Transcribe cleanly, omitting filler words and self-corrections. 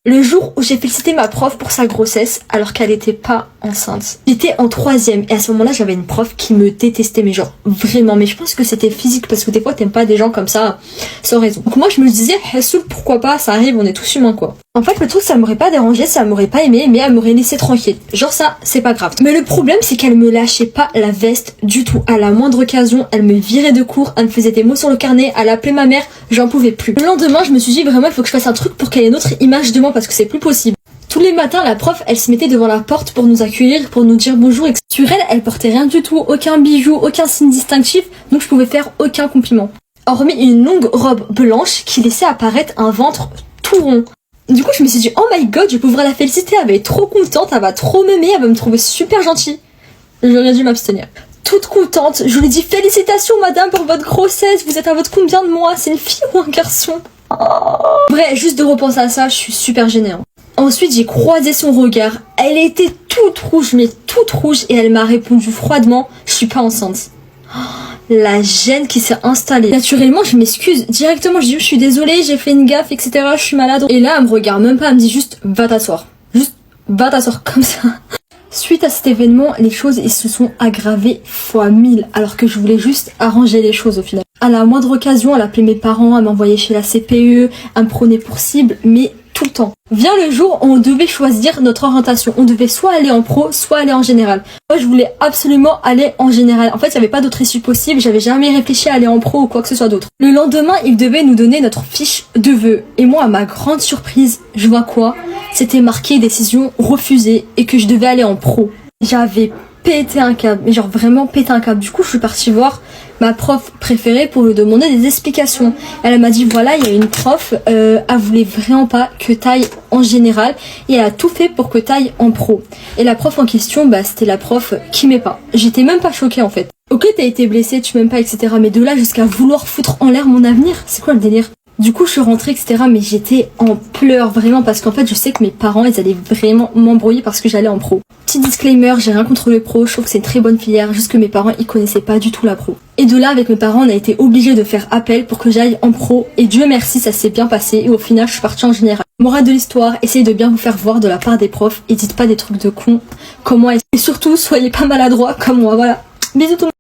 Le jour où j'ai félicité ma prof pour sa grossesse alors qu'elle était pas enceinte. J'étais en 3e et à ce moment-là j'avais une prof qui me détestait, mais genre vraiment, mais je pense que c'était physique parce que des fois t'aimes pas des gens comme ça sans raison. Donc moi je me disais, Hassoul, pourquoi pas, ça arrive, on est tous humains quoi. En fait le truc ça m'aurait pas dérangé, ça m'aurait pas aimé, mais elle m'aurait laissé tranquille. Genre ça c'est pas grave. Mais le problème c'est qu'elle me lâchait pas la veste du tout. À la moindre occasion elle me virait de cours, elle me faisait des mots sur le carnet, elle appelait ma mère, j'en pouvais plus. Le lendemain je me suis dit vraiment il faut que je fasse un truc pour qu'elle ait une autre image de moi parce que c'est plus possible. Tous les matins, la prof, elle se mettait devant la porte pour nous accueillir, pour nous dire bonjour. Et sur elle, elle portait rien du tout, aucun bijou, aucun signe distinctif, donc je pouvais faire aucun compliment. Hormis une longue robe blanche qui laissait apparaître un ventre tout rond. Du coup, je me suis dit, oh my god, je vais pouvoir la féliciter, elle va être trop contente, elle va trop m'aimer, elle va me trouver super gentille. J'aurais dû m'abstenir. Toute contente, je lui ai dit, félicitations madame pour votre grossesse, vous êtes à votre combien de mois, c'est une fille ou un garçon? Bref, juste de repenser à ça, je suis super gênée. Ensuite, j'ai croisé son regard. Elle était toute rouge, mais toute rouge, et elle m'a répondu froidement, je suis pas enceinte. La gêne qui s'est installée. Naturellement, je m'excuse. Directement, je dis, je suis désolée, j'ai fait une gaffe, etc. Je suis malade. Et là, elle me regarde même pas, elle me dit juste, va t'asseoir. Juste, va t'asseoir comme ça. Suite à cet événement, les choses se sont aggravées fois 1000, alors que je voulais juste arranger les choses au final. À la moindre occasion, elle appelait mes parents, elle m'envoyait chez la CPE, elle me prenait pour cible, mais tout le temps. Vient le jour où on devait choisir notre orientation. On devait soit aller en pro, soit aller en général. Moi, je voulais absolument aller en général. En fait, il n'y avait pas d'autre issue possible. J'avais jamais réfléchi à aller en pro ou quoi que ce soit d'autre. Le lendemain, ils devaient nous donner notre fiche de vœux. Et moi, à ma grande surprise, je vois quoi? C'était marqué décision refusée et que je devais aller en pro. J'avais pété un câble, mais genre vraiment pété un câble. Du coup, je suis partie voir ma prof préférée pour lui demander des explications. Elle m'a dit voilà, il y a une prof, elle voulait vraiment pas que t'ailles en général et elle a tout fait pour que t'ailles en pro. Et la prof en question, c'était la prof qui m'aime pas. J'étais même pas choquée en fait. Ok, t'as été blessée, tu m'aimes pas, etc. Mais de là jusqu'à vouloir foutre en l'air mon avenir, c'est quoi le délire? Du coup, je suis rentrée, etc. Mais j'étais en pleurs, vraiment, parce qu'en fait, je sais que mes parents, ils allaient vraiment m'embrouiller parce que j'allais en pro. Petit disclaimer, j'ai rien contre le pro, je trouve que c'est une très bonne filière, juste que mes parents, ils connaissaient pas du tout la pro. Et de là, avec mes parents, on a été obligés de faire appel pour que j'aille en pro. Et Dieu merci, ça s'est bien passé. Et au final, je suis partie en général. Morale de l'histoire, essayez de bien vous faire voir de la part des profs et dites pas des trucs de cons comme moi. Et surtout, soyez pas maladroits comme moi, voilà. Bisous tout le monde.